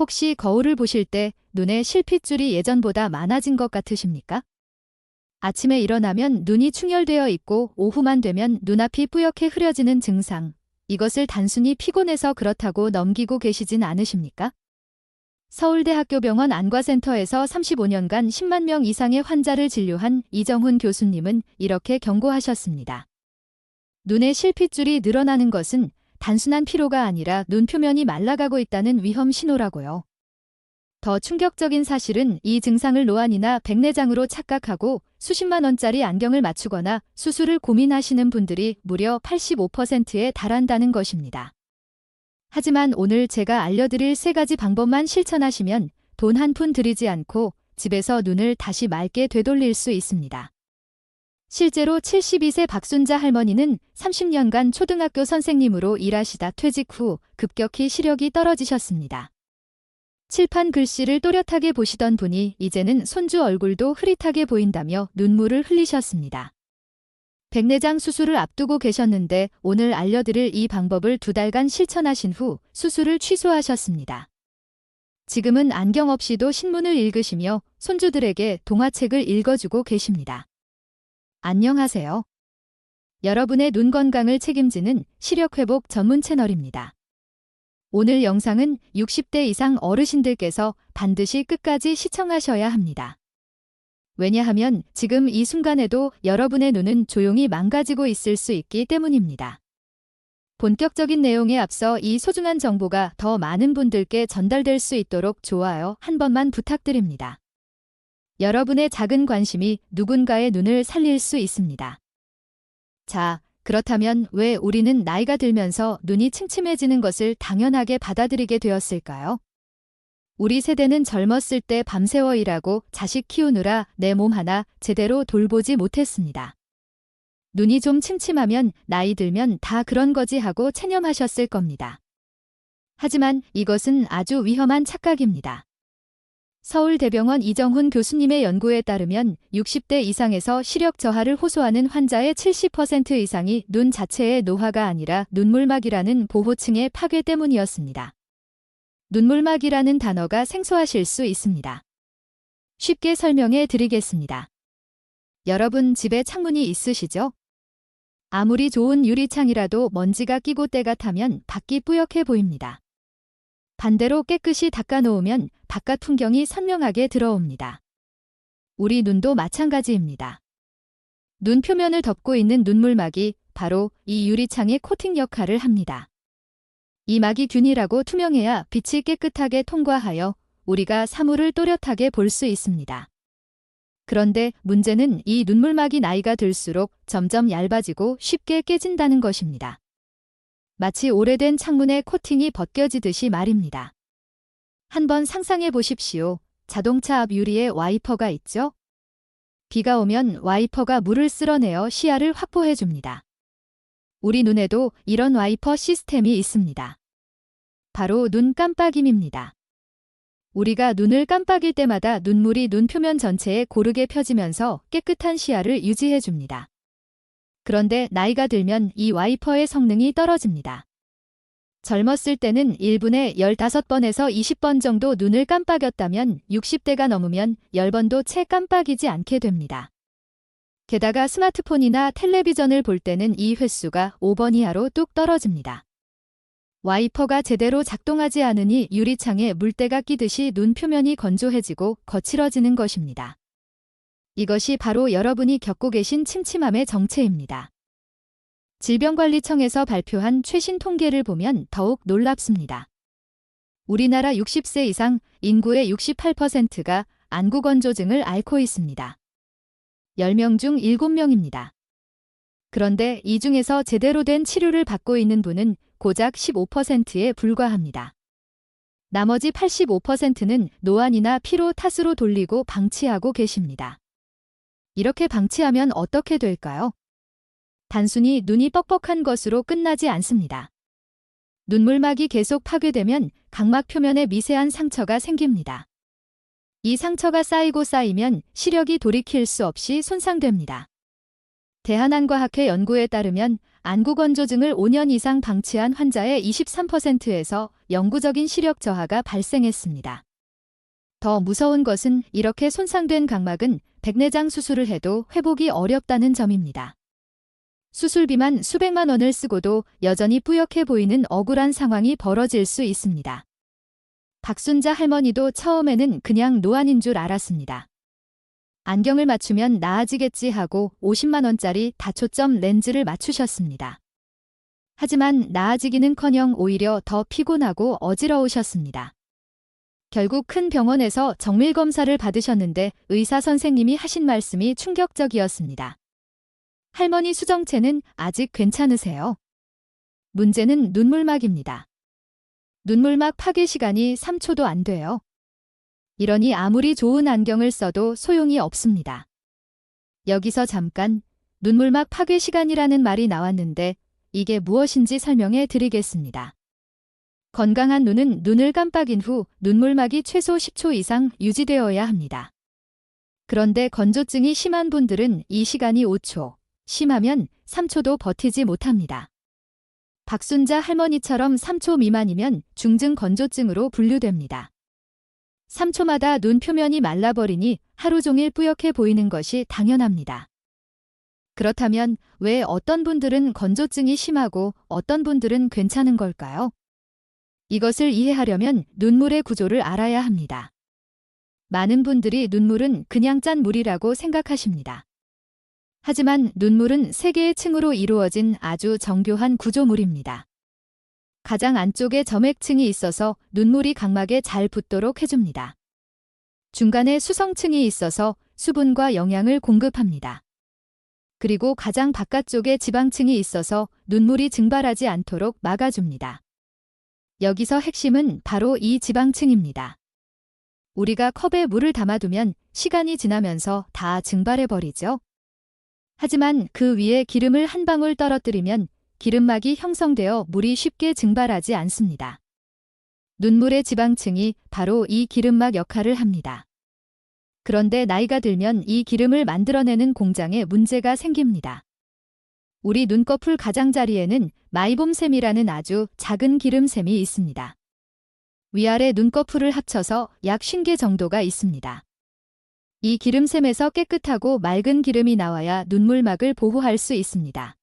혹시 거울을 보실 때 눈에 실핏줄이 예전보다 많아진 것 같으십니까? 아침에 일어나면 눈이 충혈되어 있고 오후만 되면 눈앞이 뿌옇게 흐려지는 증상. 이것을 단순히 피곤해서 그렇다고 넘기고 계시진 않으십니까? 서울대학교병원 안과센터에서 35년간 10만 명 이상의 환자를 진료한 이정훈 교수님은 이렇게 경고하셨습니다. 눈의 실핏줄이 늘어나는 것은 단순한 피로가 아니라 눈 표면이 말라가고 있다는 위험 신호라고요. 더 충격적인 사실은 이 증상을 노안이나 백내장으로 착각하고 수십만 원짜리 안경을 맞추거나 수술을 고민하시는 분들이 무려 85%에 달한다는 것입니다. 하지만 오늘 제가 알려드릴 3가지 방법만 실천하시면 돈 한 푼 들이지 않고 집에서 눈을 다시 맑게 되돌릴 수 있습니다. 실제로 72세 박순자 할머니는 30년간 초등학교 선생님으로 일하시다 퇴직 후 급격히 시력이 떨어지셨습니다. 칠판 글씨를 또렷하게 보시던 분이 이제는 손주 얼굴도 흐릿하게 보인다며 눈물을 흘리셨습니다. 백내장 수술을 앞두고 계셨는데 오늘 알려드릴 이 방법을 2달간 실천하신 후 수술을 취소하셨습니다. 지금은 안경 없이도 신문을 읽으시며 손주들에게 동화책을 읽어주고 계십니다. 안녕하세요. 여러분의 눈 건강을 책임지는 시력회복 전문 채널입니다. 오늘 영상은 60대 이상 어르신들께서 반드시 끝까지 시청하셔야 합니다. 왜냐하면 지금 이 순간에도 여러분의 눈은 조용히 망가지고 있을 수 있기 때문입니다. 본격적인 내용에 앞서 이 소중한 정보가 더 많은 분들께 전달될 수 있도록 좋아요 한 번만 부탁드립니다. 여러분의 작은 관심이 누군가의 눈을 살릴 수 있습니다. 자, 그렇다면 왜 우리는 나이가 들면서 눈이 침침해지는 것을 당연하게 받아들이게 되었을까요? 우리 세대는 젊었을 때 밤새워 일하고 자식 키우느라 내 몸 하나 제대로 돌보지 못했습니다. 눈이 좀 침침하면 나이 들면 다 그런 거지 하고 체념하셨을 겁니다. 하지만 이것은 아주 위험한 착각입니다. 서울대병원 이정훈 교수님의 연구에 따르면 60대 이상에서 시력 저하를 호소하는 환자의 70% 이상이 눈 자체의 노화가 아니라 눈물막이라는 보호층의 파괴 때문이었습니다. 눈물막이라는 단어가 생소하실 수 있습니다. 쉽게 설명해 드리겠습니다. 여러분 집에 창문이 있으시죠? 아무리 좋은 유리창이라도 먼지가 끼고 때가 타면 밖이 뿌옇게 보입니다. 반대로 깨끗이 닦아놓으면 바깥 풍경이 선명하게 들어옵니다. 우리 눈도 마찬가지입니다. 눈 표면을 덮고 있는 눈물막이 바로 이 유리창의 코팅 역할을 합니다. 이 막이 균일하고 투명해야 빛이 깨끗하게 통과하여 우리가 사물을 또렷하게 볼 수 있습니다. 그런데 문제는 이 눈물막이 나이가 들수록 점점 얇아지고 쉽게 깨진다는 것입니다. 마치 오래된 창문의 코팅이 벗겨지듯이 말입니다. 한번 상상해 보십시오. 자동차 앞 유리에 와이퍼가 있죠? 비가 오면 와이퍼가 물을 쓸어내어 시야를 확보해 줍니다. 우리 눈에도 이런 와이퍼 시스템이 있습니다. 바로 눈 깜빡임입니다. 우리가 눈을 깜빡일 때마다 눈물이 눈 표면 전체에 고르게 펴지면서 깨끗한 시야를 유지해 줍니다. 그런데 나이가 들면 이 와이퍼의 성능이 떨어집니다. 젊었을 때는 1분에 15번에서 20번 정도 눈을 깜빡였다면 60대가 넘으면 10번도 채 깜빡이지 않게 됩니다. 게다가 스마트폰이나 텔레비전을 볼 때는 이 횟수가 5번 이하로 뚝 떨어집니다. 와이퍼가 제대로 작동하지 않으니 유리창에 물때가 끼듯이 눈 표면이 건조해지고 거칠어지는 것입니다. 이것이 바로 여러분이 겪고 계신 침침함의 정체입니다. 질병관리청에서 발표한 최신 통계를 보면 더욱 놀랍습니다. 우리나라 60세 이상 인구의 68%가 안구건조증을 앓고 있습니다. 10명 중 7명입니다. 그런데 이 중에서 제대로 된 치료를 받고 있는 분은 고작 15%에 불과합니다. 나머지 85%는 노안이나 피로 탓으로 돌리고 방치하고 계십니다. 이렇게 방치하면 어떻게 될까요? 단순히 눈이 뻑뻑한 것으로 끝나지 않습니다. 눈물막이 계속 파괴되면 각막 표면에 미세한 상처가 생깁니다. 이 상처가 쌓이고 쌓이면 시력이 돌이킬 수 없이 손상됩니다. 대한안과학회 연구에 따르면 안구 건조증을 5년 이상 방치한 환자의 23%에서 영구적인 시력 저하가 발생했습니다. 더 무서운 것은 이렇게 손상된 각막은 백내장 수술을 해도 회복이 어렵다는 점입니다. 수술비만 수백만 원을 쓰고도 여전히 뿌옇게 보이는 억울한 상황이 벌어질 수 있습니다. 박순자 할머니도 처음에는 그냥 노안인 줄 알았습니다. 안경을 맞추면 나아지겠지 하고 50만 원짜리 다초점 렌즈를 맞추셨습니다. 하지만 나아지기는커녕 오히려 더 피곤하고 어지러우셨습니다. 결국 큰 병원에서 정밀 검사를 받으셨는데 의사 선생님이 하신 말씀이 충격적이었습니다. 할머니 수정체는 아직 괜찮으세요. 문제는 눈물막입니다. 눈물막 파괴 시간이 3초도 안 돼요. 이러니 아무리 좋은 안경을 써도 소용이 없습니다. 여기서 잠깐 눈물막 파괴 시간이라는 말이 나왔는데 이게 무엇인지 설명해 드리겠습니다. 건강한 눈은 눈을 깜빡인 후 눈물막이 최소 10초 이상 유지되어야 합니다. 그런데 건조증이 심한 분들은 이 시간이 5초, 심하면 3초도 버티지 못합니다. 박순자 할머니처럼 3초 미만이면 중증 건조증으로 분류됩니다. 3초마다 눈 표면이 말라버리니 하루 종일 뿌옇게 보이는 것이 당연합니다. 그렇다면 왜 어떤 분들은 건조증이 심하고 어떤 분들은 괜찮은 걸까요? 이것을 이해하려면 눈물의 구조를 알아야 합니다. 많은 분들이 눈물은 그냥 짠 물이라고 생각하십니다. 하지만 눈물은 3개의 층으로 이루어진 아주 정교한 구조물입니다. 가장 안쪽에 점액층이 있어서 눈물이 각막에 잘 붙도록 해줍니다. 중간에 수성층이 있어서 수분과 영양을 공급합니다. 그리고 가장 바깥쪽에 지방층이 있어서 눈물이 증발하지 않도록 막아줍니다. 여기서 핵심은 바로 이 지방층입니다. 우리가 컵에 물을 담아두면 시간이 지나면서 다 증발해버리죠. 하지만 그 위에 기름을 한 방울 떨어뜨리면 기름막이 형성되어 물이 쉽게 증발하지 않습니다. 눈물의 지방층이 바로 이 기름막 역할을 합니다. 그런데 나이가 들면 이 기름을 만들어내는 공장에 문제가 생깁니다. 우리 눈꺼풀 가장자리에는 마이봄샘이라는 아주 작은 기름샘이 있습니다. 위아래 눈꺼풀을 합쳐서 약 50개 정도가 있습니다. 이 기름샘에서 깨끗하고 맑은 기름이 나와야 눈물막을 보호할 수 있습니다.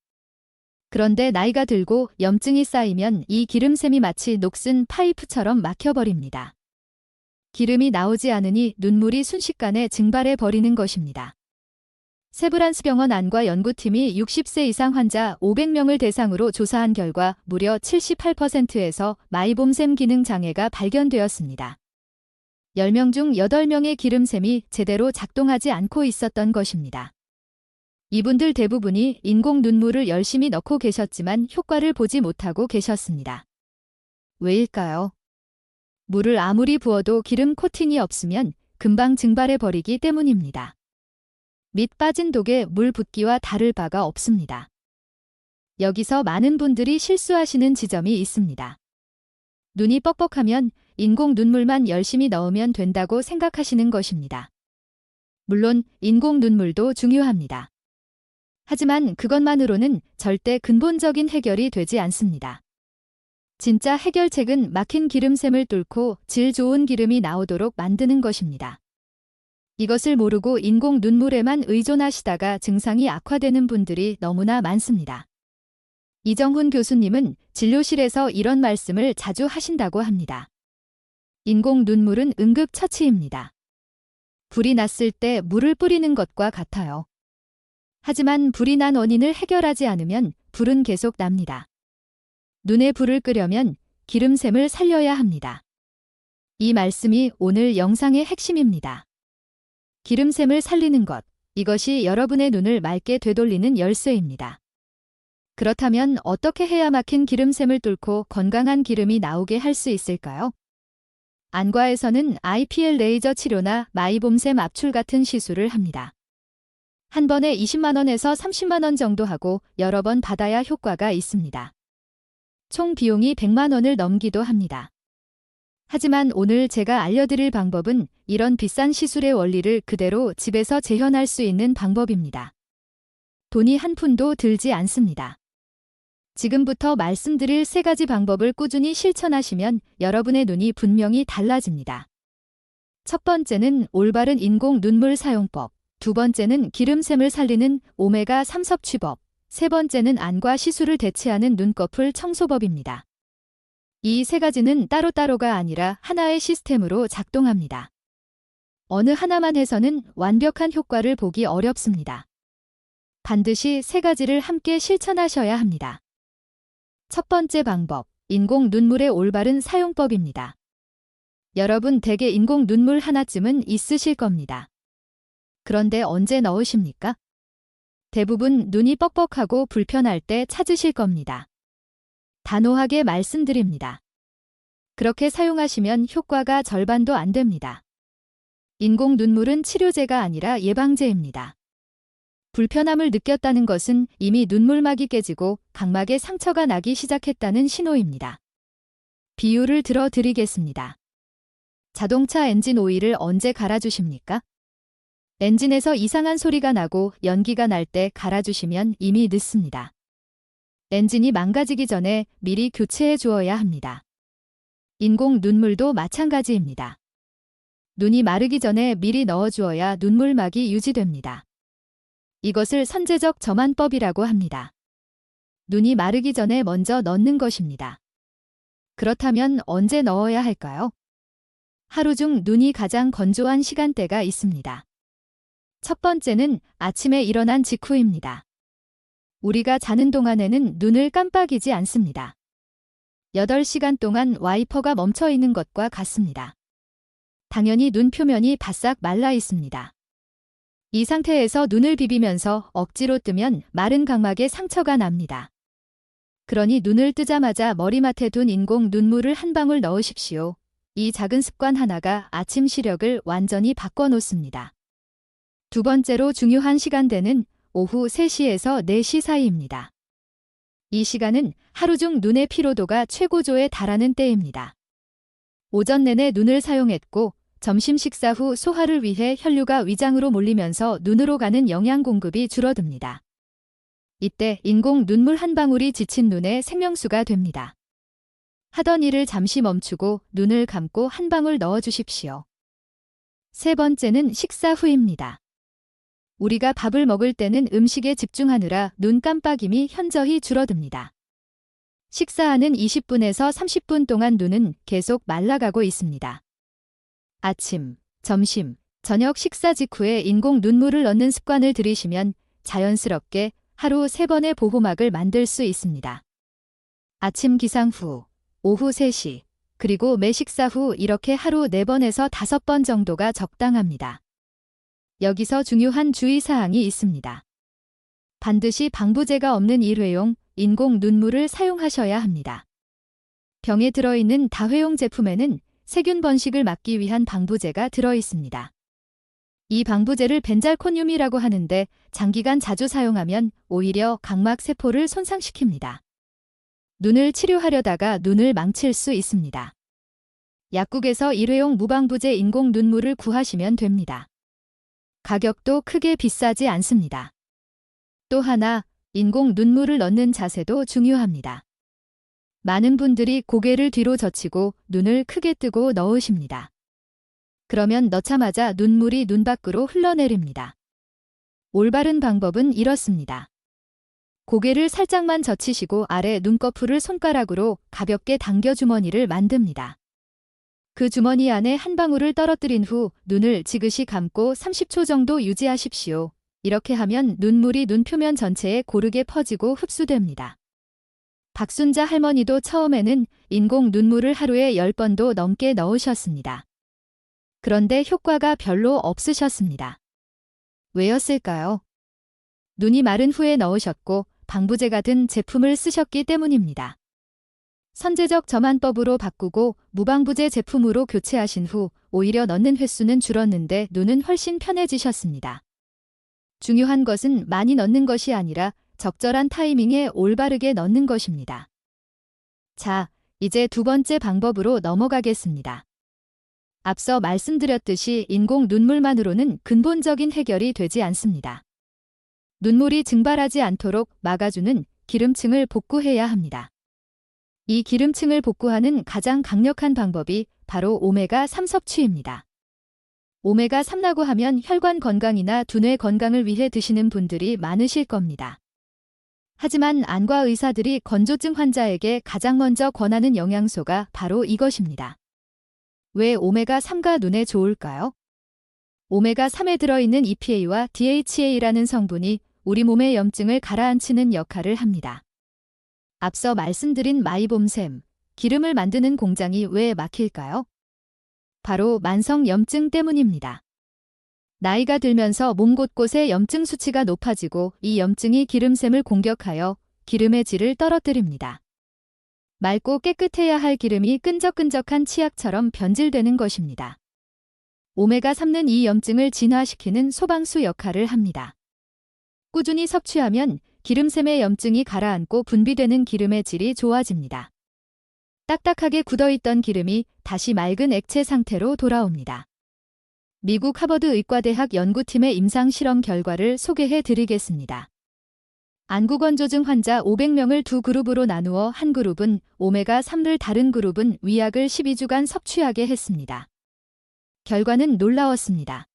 그런데 나이가 들고 염증이 쌓이면 이 기름샘이 마치 녹슨 파이프처럼 막혀버립니다. 기름이 나오지 않으니 눈물이 순식간에 증발해 버리는 것입니다. 세브란스병원 안과 연구팀이 60세 이상 환자 500명을 대상으로 조사한 결과 무려 78%에서 마이봄샘 기능 장애가 발견되었습니다. 10명 중 8명의 기름샘이 제대로 작동하지 않고 있었던 것입니다. 이분들 대부분이 인공 눈물을 열심히 넣고 계셨지만 효과를 보지 못하고 계셨습니다. 왜일까요? 물을 아무리 부어도 기름 코팅이 없으면 금방 증발해버리기 때문입니다. 밑 빠진 독에 물 붓기와 다를 바가 없습니다. 여기서 많은 분들이 실수하시는 지점이 있습니다. 눈이 뻑뻑하면 인공 눈물만 열심히 넣으면 된다고 생각하시는 것입니다. 물론 인공 눈물도 중요합니다. 하지만 그것만으로는 절대 근본적인 해결이 되지 않습니다. 진짜 해결책은 막힌 기름샘을 뚫고 질 좋은 기름이 나오도록 만드는 것입니다. 이것을 모르고 인공 눈물에만 의존하시다가 증상이 악화되는 분들이 너무나 많습니다. 이정훈 교수님은 진료실에서 이런 말씀을 자주 하신다고 합니다. 인공 눈물은 응급처치입니다. 불이 났을 때 물을 뿌리는 것과 같아요. 하지만 불이 난 원인을 해결하지 않으면 불은 계속 납니다. 눈에 불을 끄려면 기름샘을 살려야 합니다. 이 말씀이 오늘 영상의 핵심입니다. 기름샘을 살리는 것, 이것이 여러분의 눈을 맑게 되돌리는 열쇠입니다. 그렇다면 어떻게 해야 막힌 기름샘을 뚫고 건강한 기름이 나오게 할 수 있을까요? 안과에서는 IPL 레이저 치료나 마이봄샘 압출 같은 시술을 합니다. 한 번에 20만 원에서 30만 원 정도 하고 여러 번 받아야 효과가 있습니다. 총 비용이 100만 원을 넘기도 합니다. 하지만 오늘 제가 알려드릴 방법은 이런 비싼 시술의 원리를 그대로 집에서 재현할 수 있는 방법입니다. 돈이 한 푼도 들지 않습니다. 지금부터 말씀드릴 3가지 방법을 꾸준히 실천하시면 여러분의 눈이 분명히 달라집니다. 첫 번째는 올바른 인공 눈물 사용법. 두 번째는 기름샘을 살리는 오메가3 섭취법. 세 번째는 안과 시술을 대체하는 눈꺼풀 청소법입니다. 이 3가지는 따로따로가 아니라 하나의 시스템으로 작동합니다. 어느 하나만 해서는 완벽한 효과를 보기 어렵습니다. 반드시 3가지를 함께 실천하셔야 합니다. 첫 번째 방법, 인공 눈물의 올바른 사용법입니다. 여러분 댁에 인공 눈물 하나쯤은 있으실 겁니다. 그런데 언제 넣으십니까? 대부분 눈이 뻑뻑하고 불편할 때 찾으실 겁니다. 단호하게 말씀드립니다. 그렇게 사용하시면 효과가 절반도 안 됩니다. 인공 눈물은 치료제가 아니라 예방제입니다. 불편함을 느꼈다는 것은 이미 눈물막이 깨지고 각막에 상처가 나기 시작했다는 신호입니다. 비유를 들어 드리겠습니다. 자동차 엔진 오일을 언제 갈아주십니까? 엔진에서 이상한 소리가 나고 연기가 날 때 갈아주시면 이미 늦습니다. 엔진이 망가지기 전에 미리 교체해 주어야 합니다. 인공 눈물도 마찬가지입니다. 눈이 마르기 전에 미리 넣어주어야 눈물막이 유지됩니다. 이것을 선제적 점안법이라고 합니다. 눈이 마르기 전에 먼저 넣는 것입니다. 그렇다면 언제 넣어야 할까요? 하루 중 눈이 가장 건조한 시간대가 있습니다. 첫 번째는 아침에 일어난 직후입니다. 우리가 자는 동안에는 눈을 깜빡이지 않습니다. 8시간 동안 와이퍼가 멈춰 있는 것과 같습니다. 당연히 눈 표면이 바싹 말라 있습니다. 이 상태에서 눈을 비비면서 억지로 뜨면 마른 각막에 상처가 납니다. 그러니 눈을 뜨자마자 머리맡에 둔 인공 눈물을 한 방울 넣으십시오. 이 작은 습관 하나가 아침 시력을 완전히 바꿔놓습니다. 두 번째로 중요한 시간대는 오후 3시에서 4시 사이입니다. 이 시간은 하루 중 눈의 피로도가 최고조에 달하는 때입니다. 오전 내내 눈을 사용했고 점심 식사 후 소화를 위해 혈류가 위장으로 몰리면서 눈으로 가는 영양 공급이 줄어듭니다. 이때 인공 눈물 한 방울이 지친 눈의 생명수가 됩니다. 하던 일을 잠시 멈추고 눈을 감고 한 방울 넣어주십시오. 세 번째는 식사 후입니다. 우리가 밥을 먹을 때는 음식에 집중하느라 눈 깜빡임이 현저히 줄어듭니다. 식사하는 20분에서 30분 동안 눈은 계속 말라가고 있습니다. 아침, 점심, 저녁 식사 직후에 인공 눈물을 넣는 습관을 들이시면 자연스럽게 하루 3번의 보호막을 만들 수 있습니다. 아침 기상 후, 오후 3시, 그리고 매 식사 후 이렇게 하루 4번에서 5번 정도가 적당합니다. 여기서 중요한 주의사항이 있습니다. 반드시 방부제가 없는 일회용 인공 눈물을 사용하셔야 합니다. 병에 들어있는 다회용 제품에는 세균 번식을 막기 위한 방부제가 들어있습니다. 이 방부제를 벤잘코늄이라고 하는데 장기간 자주 사용하면 오히려 각막 세포를 손상시킵니다. 눈을 치료하려다가 눈을 망칠 수 있습니다. 약국에서 일회용 무방부제 인공 눈물을 구하시면 됩니다. 가격도 크게 비싸지 않습니다. 또 하나, 인공 눈물을 넣는 자세도 중요합니다. 많은 분들이 고개를 뒤로 젖히고 눈을 크게 뜨고 넣으십니다. 그러면 넣자마자 눈물이 눈 밖으로 흘러내립니다. 올바른 방법은 이렇습니다. 고개를 살짝만 젖히시고 아래 눈꺼풀을 손가락으로 가볍게 당겨 주머니를 만듭니다. 그 주머니 안에 한 방울을 떨어뜨린 후 눈을 지그시 감고 30초 정도 유지하십시오. 이렇게 하면 눈물이 눈 표면 전체에 고르게 퍼지고 흡수됩니다. 박순자 할머니도 처음에는 인공 눈물을 하루에 10번도 넘게 넣으셨습니다. 그런데 효과가 별로 없으셨습니다. 왜였을까요? 눈이 마른 후에 넣으셨고 방부제가 든 제품을 쓰셨기 때문입니다. 선제적 점안법으로 바꾸고 무방부제 제품으로 교체하신 후 오히려 넣는 횟수는 줄었는데 눈은 훨씬 편해지셨습니다. 중요한 것은 많이 넣는 것이 아니라 적절한 타이밍에 올바르게 넣는 것입니다. 자, 이제 두 번째 방법으로 넘어가겠습니다. 앞서 말씀드렸듯이 인공 눈물만으로는 근본적인 해결이 되지 않습니다. 눈물이 증발하지 않도록 막아주는 기름층을 복구해야 합니다. 이 기름층을 복구하는 가장 강력한 방법이 바로 오메가3 섭취입니다. 오메가3라고 하면 혈관 건강이나 두뇌 건강을 위해 드시는 분들이 많으실 겁니다. 하지만 안과 의사들이 건조증 환자에게 가장 먼저 권하는 영양소가 바로 이것입니다. 왜 오메가3가 눈에 좋을까요? 오메가3에 들어있는 EPA와 DHA라는 성분이 우리 몸의 염증을 가라앉히는 역할을 합니다. 앞서 말씀드린 마이봄샘, 기름을 만드는 공장이 왜 막힐까요? 바로 만성 염증 때문입니다. 나이가 들면서 몸 곳곳에 염증 수치가 높아지고 이 염증이 기름샘을 공격하여 기름의 질을 떨어뜨립니다. 맑고 깨끗해야 할 기름이 끈적끈적한 치약처럼 변질되는 것입니다. 오메가3는 이 염증을 진화시키는 소방수 역할을 합니다. 꾸준히 섭취하면 기름샘의 염증이 가라앉고 분비되는 기름의 질이 좋아집니다. 딱딱하게 굳어있던 기름이 다시 맑은 액체 상태로 돌아옵니다. 미국 하버드 의과대학 연구팀의 임상실험 결과를 소개해 드리겠습니다. 안구건조증 환자 500명을 두 그룹으로 나누어 한 그룹은 오메가3를 다른 그룹은 위약을 12주간 섭취하게 했습니다. 결과는 놀라웠습니다.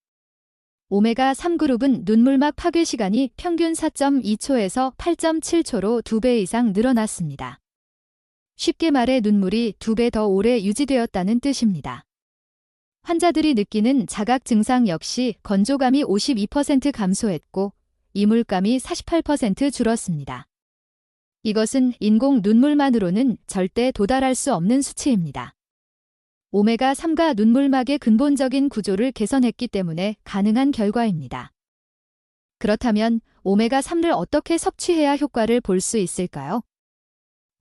오메가3 그룹은 눈물막 파괴 시간이 평균 4.2초에서 8.7초로 2배 이상 늘어났습니다. 쉽게 말해 눈물이 2배 더 오래 유지되었다는 뜻입니다. 환자들이 느끼는 자각 증상 역시 건조감이 52% 감소했고 이물감이 48% 줄었습니다. 이것은 인공 눈물만으로는 절대 도달할 수 없는 수치입니다. 오메가3가 눈물막의 근본적인 구조를 개선했기 때문에 가능한 결과입니다. 그렇다면 오메가3를 어떻게 섭취해야 효과를 볼 수 있을까요?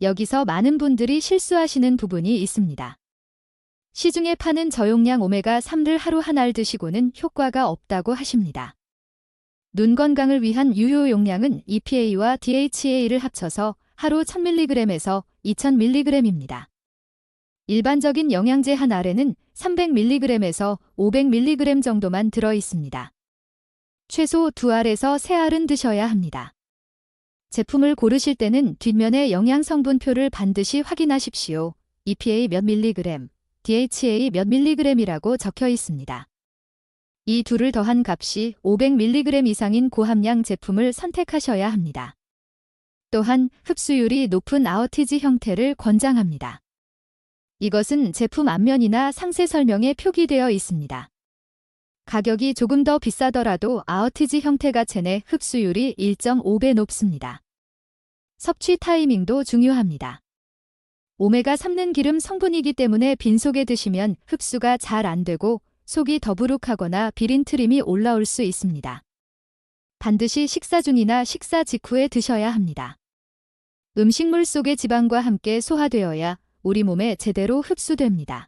여기서 많은 분들이 실수하시는 부분이 있습니다. 시중에 파는 저용량 오메가3를 하루 한 알 드시고는 효과가 없다고 하십니다. 눈 건강을 위한 유효 용량은 EPA와 DHA를 합쳐서 하루 1000mg에서 2000mg입니다. 일반적인 영양제 한 알에는 300mg에서 500mg 정도만 들어 있습니다. 최소 2알에서 3알은 드셔야 합니다. 제품을 고르실 때는 뒷면의 영양성분표를 반드시 확인하십시오. EPA 몇 mg, DHA 몇 mg이라고 적혀 있습니다. 이 둘을 더한 값이 500mg 이상인 고함량 제품을 선택하셔야 합니다. 또한 흡수율이 높은 아워티지 형태를 권장합니다. 이것은 제품 앞면이나 상세 설명에 표기되어 있습니다. 가격이 조금 더 비싸더라도 아워티지 형태가 체내 흡수율이 1.5배 높습니다. 섭취 타이밍도 중요합니다. 오메가3는 기름 성분이기 때문에 빈속에 드시면 흡수가 잘 안 되고 속이 더부룩하거나 비린 트림이 올라올 수 있습니다. 반드시 식사 중이나 식사 직후에 드셔야 합니다. 음식물 속의 지방과 함께 소화되어야 우리 몸에 제대로 흡수됩니다.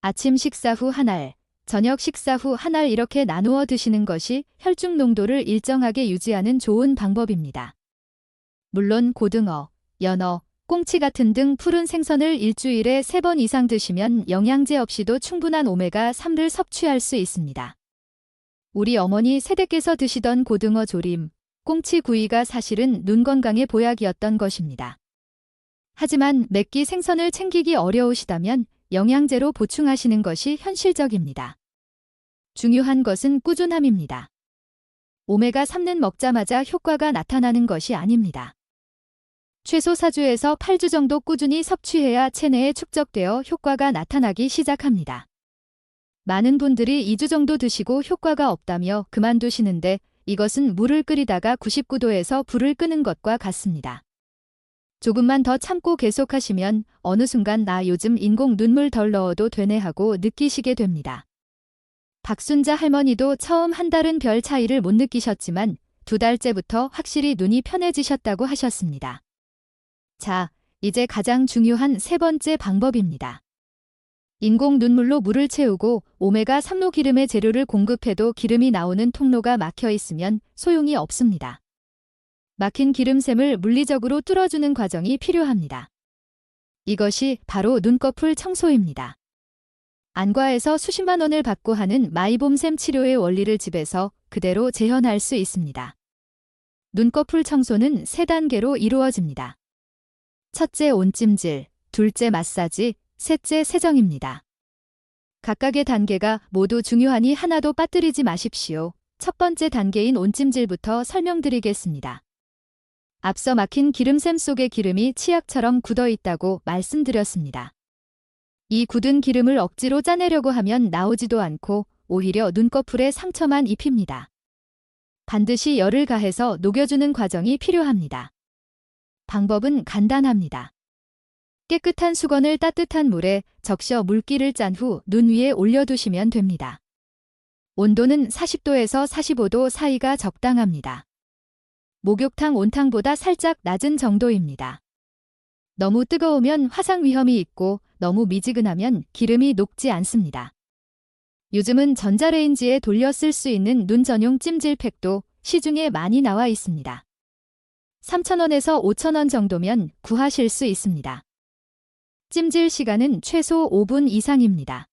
아침 식사 후 한 알, 저녁 식사 후 한 알 이렇게 나누어 드시는 것이 혈중 농도를 일정하게 유지하는 좋은 방법입니다. 물론 고등어, 연어, 꽁치 같은 등 푸른 생선을 일주일에 3번 이상 드시면 영양제 없이도 충분한 오메가3를 섭취할 수 있습니다. 우리 어머니 세대께서 드시던 고등어 조림, 꽁치 구이가 사실은 눈 건강의 보약이었던 것입니다. 하지만 맵기 생선을 챙기기 어려우시다면 영양제로 보충하시는 것이 현실적입니다. 중요한 것은 꾸준함입니다. 오메가3는 먹자마자 효과가 나타나는 것이 아닙니다. 최소 4주에서 8주 정도 꾸준히 섭취해야 체내에 축적되어 효과가 나타나기 시작합니다. 많은 분들이 2주 정도 드시고 효과가 없다며 그만두시는데 이것은 물을 끓이다가 99도에서 불을 끄는 것과 같습니다. 조금만 더 참고 계속하시면 어느 순간 나 요즘 인공 눈물 덜 넣어도 되네 하고 느끼시게 됩니다. 박순자 할머니도 처음 한 달은 별 차이를 못 느끼셨지만 2달째부터 확실히 눈이 편해지셨다고 하셨습니다. 자, 이제 가장 중요한 3번째 방법입니다. 인공 눈물로 물을 채우고 오메가3로 기름의 재료를 공급해도 기름이 나오는 통로가 막혀 있으면 소용이 없습니다. 막힌 기름샘을 물리적으로 뚫어주는 과정이 필요합니다. 이것이 바로 눈꺼풀 청소입니다. 안과에서 수십만 원을 받고 하는 마이봄샘 치료의 원리를 집에서 그대로 재현할 수 있습니다. 눈꺼풀 청소는 3단계로 이루어집니다. 첫째 온찜질, 둘째 마사지, 셋째 세정입니다. 각각의 단계가 모두 중요하니 하나도 빠뜨리지 마십시오. 첫 번째 단계인 온찜질부터 설명드리겠습니다. 앞서 막힌 기름샘 속에 기름이 치약처럼 굳어 있다고 말씀드렸습니다. 이 굳은 기름을 억지로 짜내려고 하면 나오지도 않고 오히려 눈꺼풀에 상처만 입힙니다. 반드시 열을 가해서 녹여주는 과정이 필요합니다. 방법은 간단합니다. 깨끗한 수건을 따뜻한 물에 적셔 물기를 짠 후 눈 위에 올려두시면 됩니다. 온도는 40도에서 45도 사이가 적당합니다. 목욕탕 온탕보다 살짝 낮은 정도입니다. 너무 뜨거우면 화상 위험이 있고 너무 미지근하면 기름이 녹지 않습니다. 요즘은 전자레인지에 돌려 쓸 수 있는 눈 전용 찜질팩도 시중에 많이 나와 있습니다. 3,000원에서 5,000원 정도면 구하실 수 있습니다. 찜질 시간은 최소 5분 이상입니다.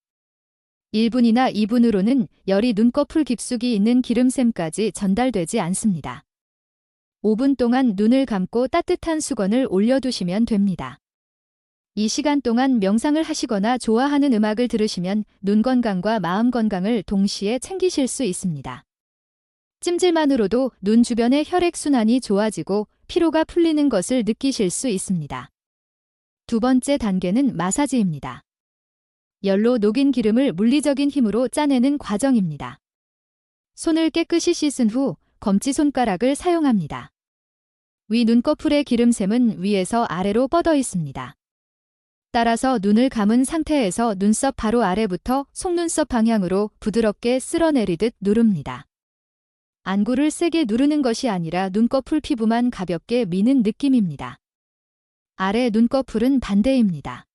1분이나 2분으로는 열이 눈꺼풀 깊숙이 있는 기름샘까지 전달되지 않습니다. 5분 동안 눈을 감고 따뜻한 수건을 올려두시면 됩니다. 이 시간 동안 명상을 하시거나 좋아하는 음악을 들으시면 눈 건강과 마음 건강을 동시에 챙기실 수 있습니다. 찜질만으로도 눈 주변의 혈액순환이 좋아지고 피로가 풀리는 것을 느끼실 수 있습니다. 두 번째 단계는 마사지입니다. 열로 녹인 기름을 물리적인 힘으로 짜내는 과정입니다. 손을 깨끗이 씻은 후 검지손가락을 사용합니다. 위 눈꺼풀의 기름샘은 위에서 아래로 뻗어 있습니다. 따라서 눈을 감은 상태에서 눈썹 바로 아래부터 속눈썹 방향으로 부드럽게 쓸어내리듯 누릅니다. 안구를 세게 누르는 것이 아니라 눈꺼풀 피부만 가볍게 미는 느낌입니다. 아래 눈꺼풀은 반대입니다.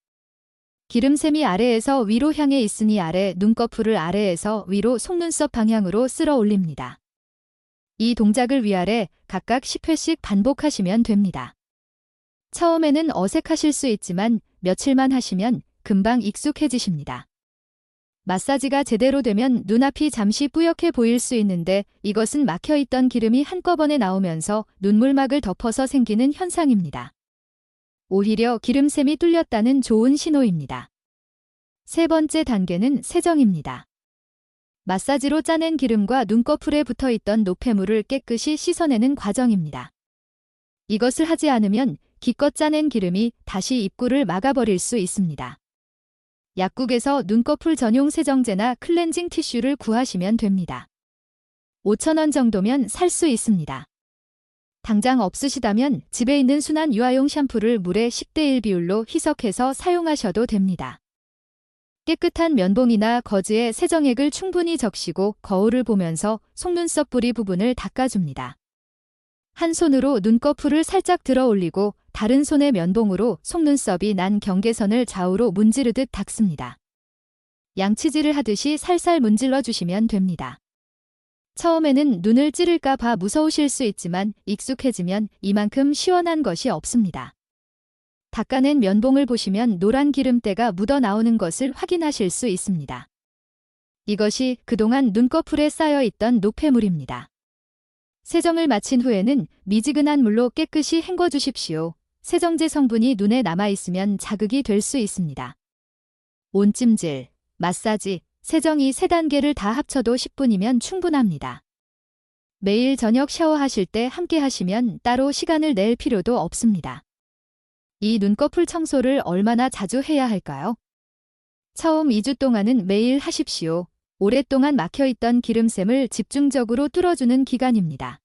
기름샘이 아래에서 위로 향해 있으니 아래 눈꺼풀을 아래에서 위로 속눈썹 방향으로 쓸어 올립니다. 이 동작을 위아래 각각 10회씩 반복하시면 됩니다. 처음에는 어색하실 수 있지만 며칠만 하시면 금방 익숙해지십니다. 마사지가 제대로 되면 눈앞이 잠시 뿌옇게 보일 수 있는데 이것은 막혀있던 기름이 한꺼번에 나오면서 눈물막을 덮어서 생기는 현상입니다. 오히려 기름샘이 뚫렸다는 좋은 신호입니다. 세 번째 단계는 세정입니다. 마사지로 짜낸 기름과 눈꺼풀에 붙어있던 노폐물을 깨끗이 씻어내는 과정입니다. 이것을 하지 않으면 기껏 짜낸 기름이 다시 입구를 막아버릴 수 있습니다. 약국에서 눈꺼풀 전용 세정제나 클렌징 티슈를 구하시면 됩니다. 5,000원 정도면 살 수 있습니다. 당장 없으시다면 집에 있는 순한 유아용 샴푸를 물에 10대 1 비율로 희석해서 사용하셔도 됩니다. 깨끗한 면봉이나 거즈에 세정액을 충분히 적시고 거울을 보면서 속눈썹 뿌리 부분을 닦아줍니다. 한 손으로 눈꺼풀을 살짝 들어 올리고 다른 손의 면봉으로 속눈썹이 난 경계선을 좌우로 문지르듯 닦습니다. 양치질을 하듯이 살살 문질러 주시면 됩니다. 처음에는 눈을 찌를까 봐 무서우실 수 있지만 익숙해지면 이만큼 시원한 것이 없습니다. 닦아낸 면봉을 보시면 노란 기름때가 묻어 나오는 것을 확인하실 수 있습니다. 이것이 그동안 눈꺼풀에 쌓여 있던 노폐물입니다. 세정을 마친 후에는 미지근한 물로 깨끗이 헹궈 주십시오. 세정제 성분이 눈에 남아있으면 자극이 될 수 있습니다. 온찜질, 마사지, 세정 이 3단계를 다 합쳐도 10분이면 충분합니다. 매일 저녁 샤워하실 때 함께 하시면 따로 시간을 낼 필요도 없습니다. 이 눈꺼풀 청소를 얼마나 자주 해야 할까요? 처음 2주 동안은 매일 하십시오. 오랫동안 막혀있던 기름샘을 집중적으로 뚫어주는 기간입니다.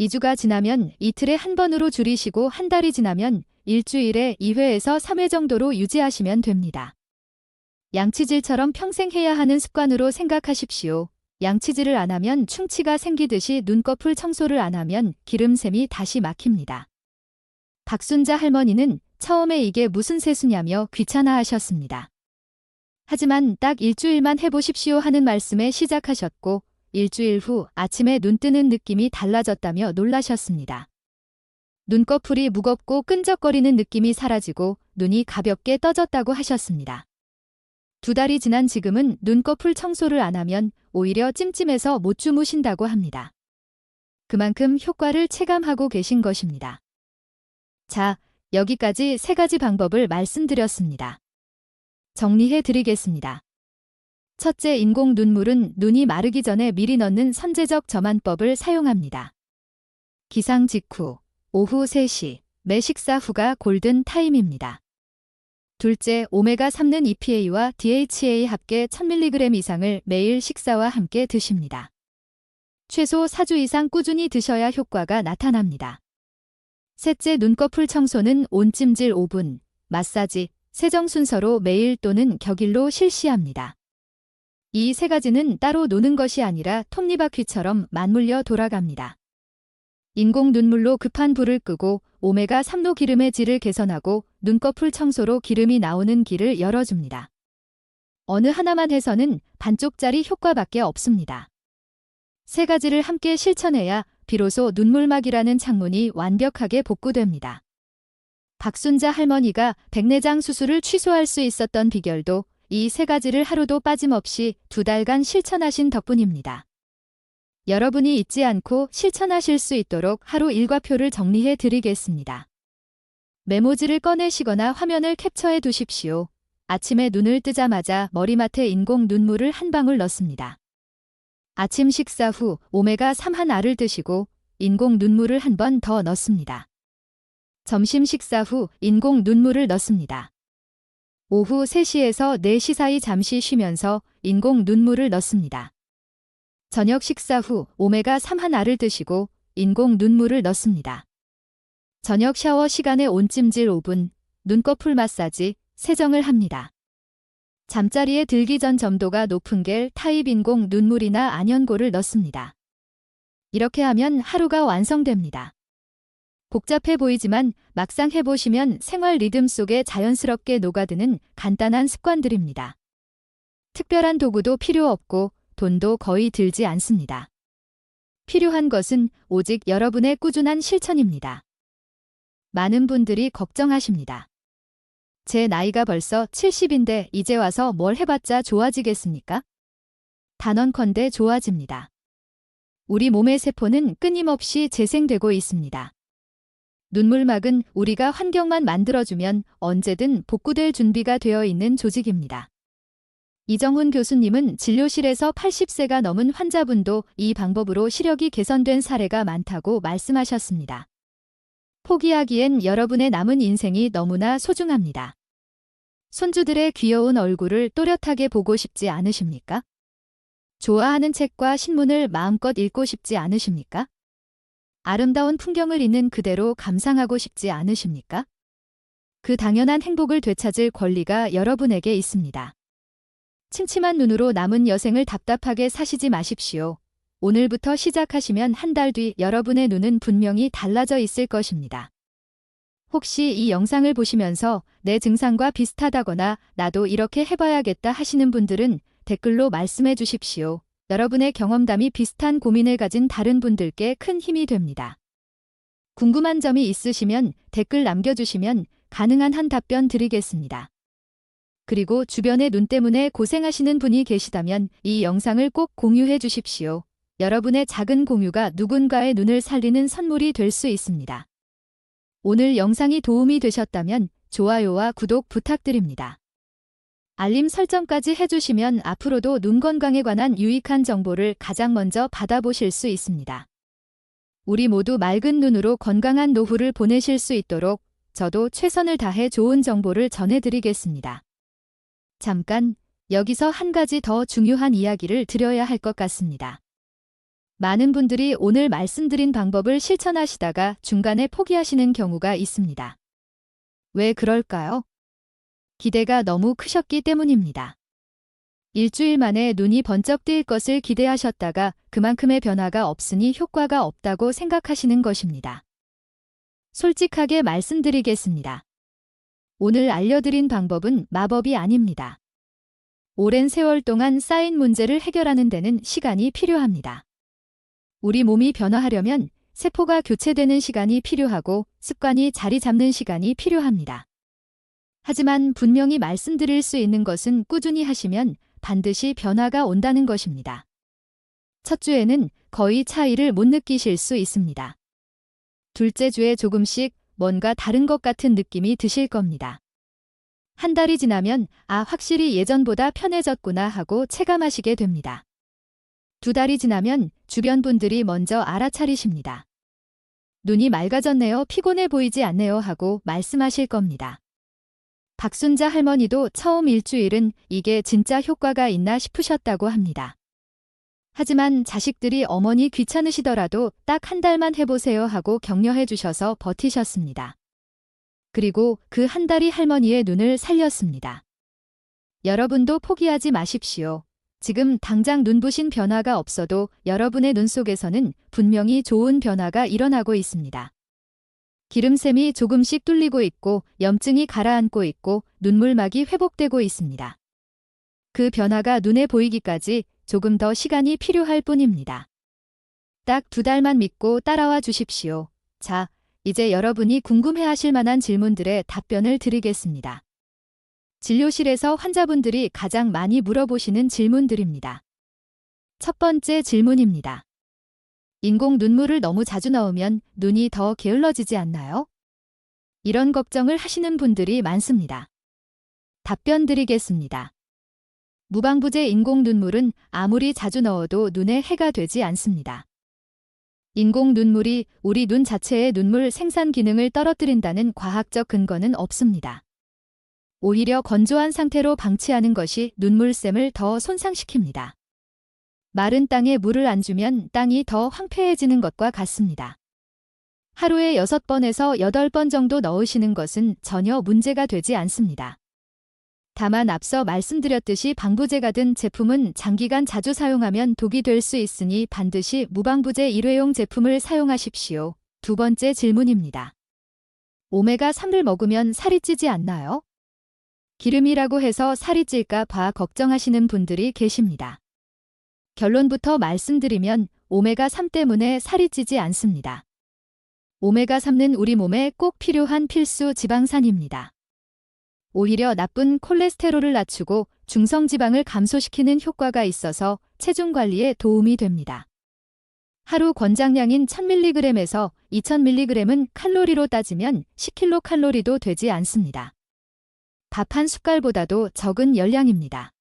2주가 지나면 이틀에 한 번으로 줄이시고 한 달이 지나면 일주일에 2회에서 3회 정도로 유지하시면 됩니다. 양치질처럼 평생 해야 하는 습관으로 생각하십시오. 양치질을 안 하면 충치가 생기듯이 눈꺼풀 청소를 안 하면 기름샘이 다시 막힙니다. 박순자 할머니는 처음에 이게 무슨 세수냐며 귀찮아하셨습니다. 하지만 딱 일주일만 해보십시오 하는 말씀에 시작하셨고 일주일 후 아침에 눈 뜨는 느낌이 달라졌다며 놀라셨습니다. 눈꺼풀이 무겁고 끈적거리는 느낌이 사라지고 눈이 가볍게 떠졌다고 하셨습니다. 2달이 지난 지금은 눈꺼풀 청소를 안 하면 오히려 찜찜해서 못 주무신다고 합니다. 그만큼 효과를 체감하고 계신 것입니다. 자, 여기까지 3가지 방법을 말씀드렸습니다. 정리해 드리겠습니다. 첫째, 인공 눈물은 눈이 마르기 전에 미리 넣는 선제적 점안법을 사용합니다. 기상 직후, 오후 3시, 매 식사 후가 골든 타임입니다. 둘째, 오메가3는 EPA와 DHA 합계 1000mg 이상을 매일 식사와 함께 드십니다. 최소 4주 이상 꾸준히 드셔야 효과가 나타납니다. 셋째, 눈꺼풀 청소는 온찜질 5분, 마사지, 세정 순서로 매일 또는 격일로 실시합니다. 이 3가지는 따로 노는 것이 아니라 톱니바퀴처럼 맞물려 돌아갑니다. 인공 눈물로 급한 불을 끄고 오메가3로 기름의 질을 개선하고 눈꺼풀 청소로 기름이 나오는 길을 열어줍니다. 어느 하나만 해서는 반쪽짜리 효과밖에 없습니다. 3가지를 함께 실천해야 비로소 눈물막이라는 창문이 완벽하게 복구됩니다. 박순자 할머니가 백내장 수술을 취소할 수 있었던 비결도 이 3가지를 하루도 빠짐없이 2달간 실천하신 덕분입니다. 여러분이 잊지 않고 실천하실 수 있도록 하루 일과표를 정리해 드리겠습니다. 메모지를 꺼내시거나 화면을 캡처해 두십시오. 아침에 눈을 뜨자마자 머리맡에 인공 눈물을 한 방울 넣습니다. 아침 식사 후 오메가3 한 알을 드시고 인공 눈물을 한 번 더 넣습니다. 점심 식사 후 인공 눈물을 넣습니다. 오후 3시에서 4시 사이 잠시 쉬면서 인공 눈물을 넣습니다. 저녁 식사 후 오메가3 한 알을 드시고 인공 눈물을 넣습니다. 저녁 샤워 시간에 온찜질 5분, 눈꺼풀 마사지, 세정을 합니다. 잠자리에 들기 전 점도가 높은 겔 타입 인공 눈물이나 안연고를 넣습니다. 이렇게 하면 하루가 완성됩니다. 복잡해 보이지만 막상 해보시면 생활 리듬 속에 자연스럽게 녹아드는 간단한 습관들입니다. 특별한 도구도 필요 없고 돈도 거의 들지 않습니다. 필요한 것은 오직 여러분의 꾸준한 실천입니다. 많은 분들이 걱정하십니다. 제 나이가 벌써 70인데 이제 와서 뭘 해봤자 좋아지겠습니까? 단언컨대 좋아집니다. 우리 몸의 세포는 끊임없이 재생되고 있습니다. 눈물막은 우리가 환경만 만들어주면 언제든 복구될 준비가 되어 있는 조직입니다. 이정훈 교수님은 진료실에서 80세가 넘은 환자분도 이 방법으로 시력이 개선된 사례가 많다고 말씀하셨습니다. 포기하기엔 여러분의 남은 인생이 너무나 소중합니다. 손주들의 귀여운 얼굴을 또렷하게 보고 싶지 않으십니까? 좋아하는 책과 신문을 마음껏 읽고 싶지 않으십니까? 아름다운 풍경을 있는 그대로 감상하고 싶지 않으십니까? 그 당연한 행복을 되찾을 권리가 여러분에게 있습니다. 침침한 눈으로 남은 여생을 답답하게 사시지 마십시오. 오늘부터 시작하시면 한 달 뒤 여러분의 눈은 분명히 달라져 있을 것입니다. 혹시 이 영상을 보시면서 내 증상과 비슷하다거나 나도 이렇게 해봐야겠다 하시는 분들은 댓글로 말씀해 주십시오. 여러분의 경험담이 비슷한 고민을 가진 다른 분들께 큰 힘이 됩니다. 궁금한 점이 있으시면 댓글 남겨주시면 가능한 한 답변 드리겠습니다. 그리고 주변에 눈 때문에 고생하시는 분이 계시다면 이 영상을 꼭 공유해 주십시오. 여러분의 작은 공유가 누군가의 눈을 살리는 선물이 될 수 있습니다. 오늘 영상이 도움이 되셨다면 좋아요와 구독 부탁드립니다. 알림 설정까지 해주시면 앞으로도 눈 건강에 관한 유익한 정보를 가장 먼저 받아보실 수 있습니다. 우리 모두 맑은 눈으로 건강한 노후를 보내실 수 있도록 저도 최선을 다해 좋은 정보를 전해드리겠습니다. 잠깐, 여기서 한 가지 더 중요한 이야기를 드려야 할 것 같습니다. 많은 분들이 오늘 말씀드린 방법을 실천하시다가 중간에 포기하시는 경우가 있습니다. 왜 그럴까요? 기대가 너무 크셨기 때문입니다. 일주일 만에 눈이 번쩍 뜨일 것을 기대하셨다가 그만큼의 변화가 없으니 효과가 없다고 생각하시는 것입니다. 솔직하게 말씀드리겠습니다. 오늘 알려드린 방법은 마법이 아닙니다. 오랜 세월 동안 쌓인 문제를 해결하는 데는 시간이 필요합니다. 우리 몸이 변화하려면 세포가 교체되는 시간이 필요하고 습관이 자리 잡는 시간이 필요합니다. 하지만 분명히 말씀드릴 수 있는 것은 꾸준히 하시면 반드시 변화가 온다는 것입니다. 첫 주에는 거의 차이를 못 느끼실 수 있습니다. 둘째 주에 조금씩 뭔가 다른 것 같은 느낌이 드실 겁니다. 한 달이 지나면 확실히 예전보다 편해졌구나 하고 체감하시게 됩니다. 두 달이 지나면 주변 분들이 먼저 알아차리십니다. 눈이 맑아졌네요. 피곤해 보이지 않네요 하고 말씀하실 겁니다. 박순자 할머니도 처음 일주일은 이게 진짜 효과가 있나 싶으셨다고 합니다. 하지만 자식들이 어머니 귀찮으시더라도 딱 한 달만 해보세요 하고 격려해 주셔서 버티셨습니다. 그리고 그 한 달이 할머니의 눈을 살렸습니다. 여러분도 포기하지 마십시오. 지금 당장 눈부신 변화가 없어도 여러분의 눈 속에서는 분명히 좋은 변화가 일어나고 있습니다. 기름샘이 조금씩 뚫리고 있고 염증이 가라앉고 있고 눈물막이 회복되고 있습니다. 그 변화가 눈에 보이기까지 조금 더 시간이 필요할 뿐입니다. 딱 두 달만 믿고 따라와 주십시오. 자, 이제 여러분이 궁금해하실 만한 질문들의 답변을 드리겠습니다. 진료실에서 환자분들이 가장 많이 물어보시는 질문들입니다. 첫 번째 질문입니다. 인공 눈물을 너무 자주 넣으면 눈이 더 게을러지지 않나요? 이런 걱정을 하시는 분들이 많습니다. 답변 드리겠습니다. 무방부제 인공 눈물은 아무리 자주 넣어도 눈에 해가 되지 않습니다. 인공 눈물이 우리 눈 자체의 눈물 생산 기능을 떨어뜨린다는 과학적 근거는 없습니다. 오히려 건조한 상태로 방치하는 것이 눈물샘을 더 손상시킵니다. 마른 땅에 물을 안 주면 땅이 더 황폐해지는 것과 같습니다. 하루에 6번에서 8번 정도 넣으시는 것은 전혀 문제가 되지 않습니다. 다만 앞서 말씀드렸듯이 방부제가 든 제품은 장기간 자주 사용하면 독이 될 수 있으니 반드시 무방부제 일회용 제품을 사용하십시오. 두 번째 질문입니다. 오메가3를 먹으면 살이 찌지 않나요? 기름이라고 해서 살이 찔까 봐 걱정하시는 분들이 계십니다. 결론부터 말씀드리면 오메가3 때문에 살이 찌지 않습니다. 오메가3는 우리 몸에 꼭 필요한 필수 지방산입니다. 오히려 나쁜 콜레스테롤을 낮추고 중성지방을 감소시키는 효과가 있어서 체중 관리에 도움이 됩니다. 하루 권장량인 1000mg에서 2000mg은 칼로리로 따지면 10kcal도 되지 않습니다. 밥 한 숟갈보다도 적은 열량입니다.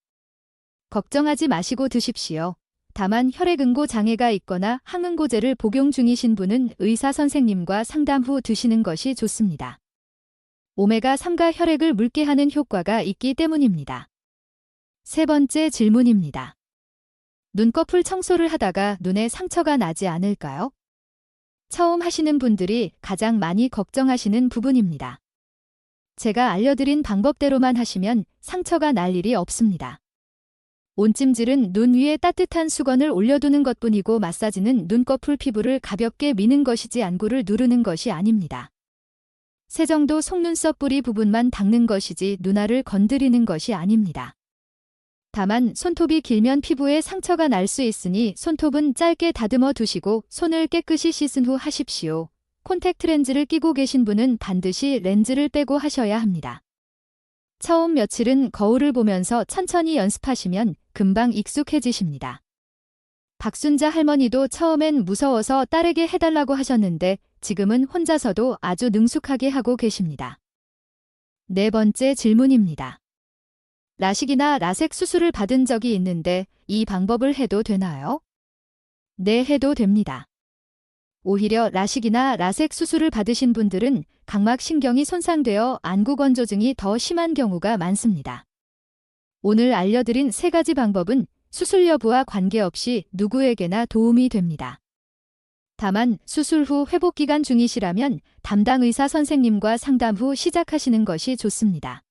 걱정하지 마시고 드십시오. 다만 혈액응고 장애가 있거나 항응고제를 복용 중이신 분은 의사 선생님과 상담 후 드시는 것이 좋습니다. 오메가3가 혈액을 묽게 하는 효과가 있기 때문입니다. 세 번째 질문입니다. 눈꺼풀 청소를 하다가 눈에 상처가 나지 않을까요? 처음 하시는 분들이 가장 많이 걱정하시는 부분입니다. 제가 알려드린 방법대로만 하시면 상처가 날 일이 없습니다. 온찜질은 눈 위에 따뜻한 수건을 올려두는 것뿐이고 마사지는 눈꺼풀 피부를 가볍게 미는 것이지 안구를 누르는 것이 아닙니다. 세정도 속눈썹 뿌리 부분만 닦는 것이지 눈알을 건드리는 것이 아닙니다. 다만 손톱이 길면 피부에 상처가 날 수 있으니 손톱은 짧게 다듬어 두시고 손을 깨끗이 씻은 후 하십시오. 콘택트 렌즈를 끼고 계신 분은 반드시 렌즈를 빼고 하셔야 합니다. 처음 며칠은 거울을 보면서 천천히 연습하시면 금방 익숙해지십니다. 박순자 할머니도 처음엔 무서워서 딸에게 해달라고 하셨는데 지금은 혼자서도 아주 능숙하게 하고 계십니다. 네 번째 질문입니다. 라식이나 라섹 수술을 받은 적이 있는데 이 방법을 해도 되나요? 네, 해도 됩니다. 오히려 라식이나 라섹 수술을 받으신 분들은 각막신경이 손상되어 안구건조증이 더 심한 경우가 많습니다. 오늘 알려드린 세 가지 방법은 수술 여부와 관계없이 누구에게나 도움이 됩니다. 다만 수술 후 회복기간 중이시라면 담당 의사 선생님과 상담 후 시작하시는 것이 좋습니다.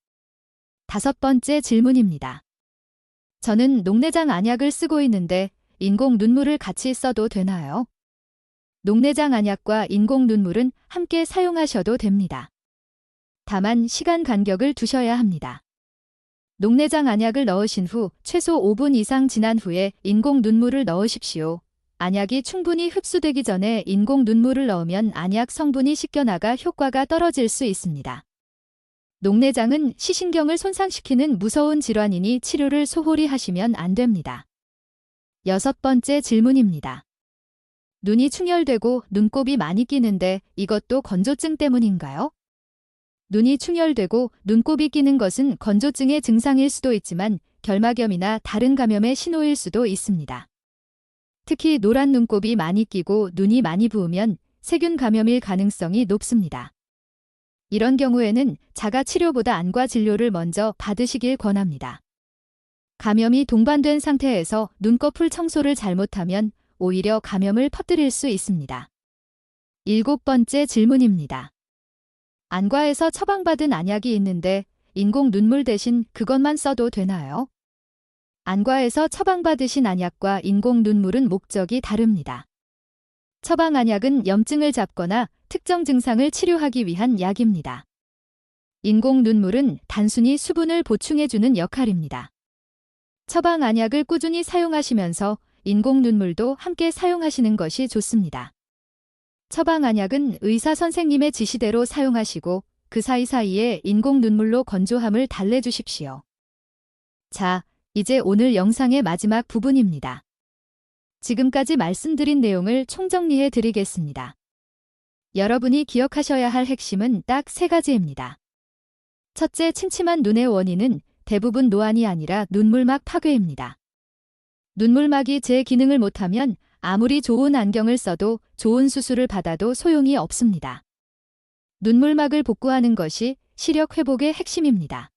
다섯 번째 질문입니다. 저는 녹내장 안약을 쓰고 있는데 인공 눈물을 같이 써도 되나요? 녹내장 안약과 인공 눈물은 함께 사용하셔도 됩니다. 다만 시간 간격을 두셔야 합니다. 녹내장 안약을 넣으신 후 최소 5분 이상 지난 후에 인공 눈물을 넣으십시오. 안약이 충분히 흡수되기 전에 인공 눈물을 넣으면 안약 성분이 씻겨나가 효과가 떨어질 수 있습니다. 녹내장은 시신경을 손상시키는 무서운 질환이니 치료를 소홀히 하시면 안 됩니다. 여섯 번째 질문입니다. 눈이 충혈되고 눈곱이 많이 끼는데 이것도 건조증 때문인가요? 눈이 충혈되고 눈곱이 끼는 것은 건조증의 증상일 수도 있지만 결막염이나 다른 감염의 신호일 수도 있습니다. 특히 노란 눈곱이 많이 끼고 눈이 많이 부으면 세균 감염일 가능성이 높습니다. 이런 경우에는 자가 치료보다 안과 진료를 먼저 받으시길 권합니다. 감염이 동반된 상태에서 눈꺼풀 청소를 잘못하면 오히려 감염을 퍼뜨릴 수 있습니다. 7번째 질문입니다. 안과에서 처방받은 안약이 있는데 인공 눈물 대신 그것만 써도 되나요? 안과에서 처방받으신 안약과 인공 눈물은 목적이 다릅니다. 처방 안약은 염증을 잡거나 특정 증상을 치료하기 위한 약입니다. 인공 눈물은 단순히 수분을 보충해주는 역할입니다. 처방 안약을 꾸준히 사용하시면서 인공 눈물도 함께 사용하시는 것이 좋습니다. 처방 안약은 의사 선생님의 지시대로 사용하시고 그 사이사이에 인공 눈물로 건조함을 달래주십시오. 자, 이제 오늘 영상의 마지막 부분입니다. 지금까지 말씀드린 내용을 총정리해 드리겠습니다. 여러분이 기억하셔야 할 핵심은 딱 3가지입니다. 첫째, 침침한 눈의 원인은 대부분 노안이 아니라 눈물막 파괴입니다. 눈물막이 제 기능을 못하면 아무리 좋은 안경을 써도 좋은 수술을 받아도 소용이 없습니다. 눈물막을 복구하는 것이 시력 회복의 핵심입니다.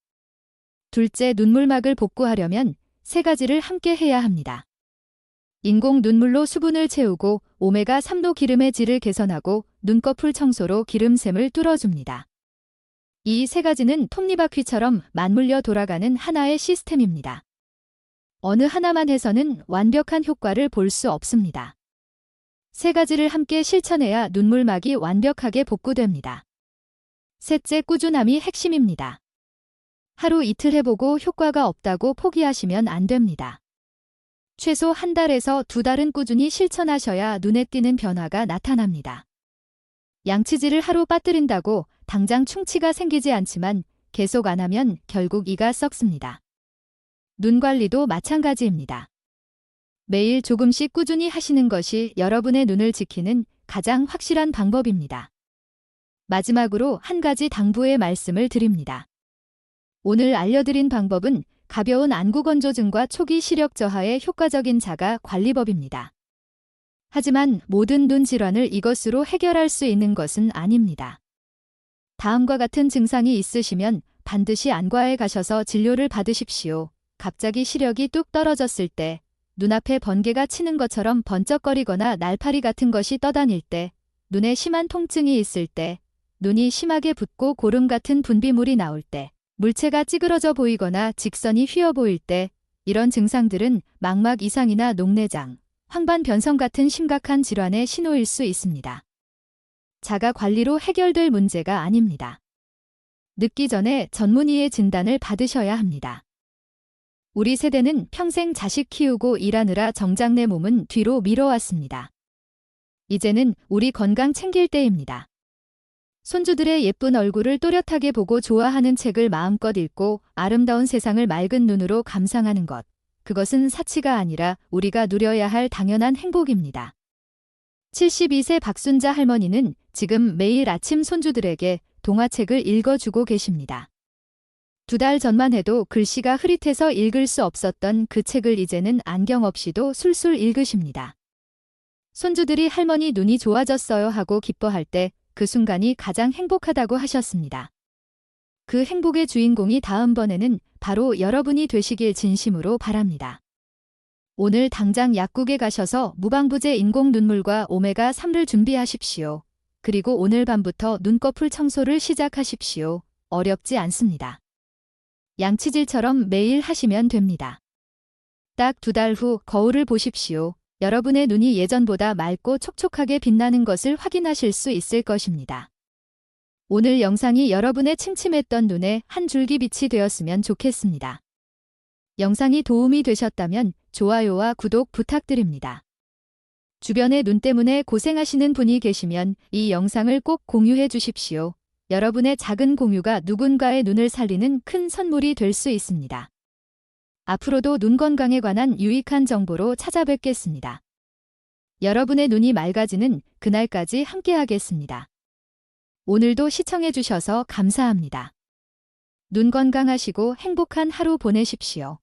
둘째, 눈물막을 복구하려면 3가지를 함께 해야 합니다. 인공 눈물로 수분을 채우고 오메가3도 기름의 질을 개선하고 눈꺼풀 청소로 기름샘을 뚫어줍니다. 이 3가지는 톱니바퀴처럼 맞물려 돌아가는 하나의 시스템입니다. 어느 하나만 해서는 완벽한 효과를 볼 수 없습니다. 3가지를 함께 실천해야 눈물막이 완벽하게 복구됩니다. 셋째, 꾸준함이 핵심입니다. 하루 이틀 해보고 효과가 없다고 포기하시면 안 됩니다. 최소 1달에서 2달은 꾸준히 실천하셔야 눈에 띄는 변화가 나타납니다. 양치질을 하루 빠뜨린다고 당장 충치가 생기지 않지만 계속 안 하면 결국 이가 썩습니다. 눈 관리도 마찬가지입니다. 매일 조금씩 꾸준히 하시는 것이 여러분의 눈을 지키는 가장 확실한 방법입니다. 마지막으로 한 가지 당부의 말씀을 드립니다. 오늘 알려드린 방법은 가벼운 안구 건조증과 초기 시력 저하에 효과적인 자가 관리법입니다. 하지만 모든 눈 질환을 이것으로 해결할 수 있는 것은 아닙니다. 다음과 같은 증상이 있으시면 반드시 안과에 가셔서 진료를 받으십시오. 갑자기 시력이 뚝 떨어졌을 때, 눈앞에 번개가 치는 것처럼 번쩍거리거나 날파리 같은 것이 떠다닐 때, 눈에 심한 통증이 있을 때, 눈이 심하게 붓고 고름 같은 분비물이 나올 때, 물체가 찌그러져 보이거나 직선이 휘어 보일 때, 이런 증상들은 망막 이상이나 녹내장, 황반 변성 같은 심각한 질환의 신호일 수 있습니다. 자가 관리로 해결될 문제가 아닙니다. 늦기 전에 전문의의 진단을 받으셔야 합니다. 우리 세대는 평생 자식 키우고 일하느라 정작 내 몸은 뒤로 미뤄왔습니다. 이제는 우리 건강 챙길 때입니다. 손주들의 예쁜 얼굴을 또렷하게 보고 좋아하는 책을 마음껏 읽고 아름다운 세상을 맑은 눈으로 감상하는 것. 그것은 사치가 아니라 우리가 누려야 할 당연한 행복입니다. 72세 박순자 할머니는 지금 매일 아침 손주들에게 동화책을 읽어주고 계십니다. 2달 전만 해도 글씨가 흐릿해서 읽을 수 없었던 그 책을 이제는 안경 없이도 술술 읽으십니다. 손주들이 할머니 눈이 좋아졌어요 하고 기뻐할 때 그 순간이 가장 행복하다고 하셨습니다. 그 행복의 주인공이 다음번에는 바로 여러분이 되시길 진심으로 바랍니다. 오늘 당장 약국에 가셔서 무방부제 인공 눈물과 오메가3를 준비하십시오. 그리고 오늘 밤부터 눈꺼풀 청소를 시작하십시오. 어렵지 않습니다. 양치질처럼 매일 하시면 됩니다. 딱 2달 후 거울을 보십시오. 여러분의 눈이 예전보다 맑고 촉촉하게 빛나는 것을 확인하실 수 있을 것입니다. 오늘 영상이 여러분의 침침했던 눈에 한 줄기 빛이 되었으면 좋겠습니다. 영상이 도움이 되셨다면 좋아요와 구독 부탁드립니다. 주변에 눈 때문에 고생하시는 분이 계시면 이 영상을 꼭 공유해 주십시오. 여러분의 작은 공유가 누군가의 눈을 살리는 큰 선물이 될 수 있습니다. 앞으로도 눈 건강에 관한 유익한 정보로 찾아뵙겠습니다. 여러분의 눈이 맑아지는 그날까지 함께하겠습니다. 오늘도 시청해주셔서 감사합니다. 눈 건강하시고 행복한 하루 보내십시오.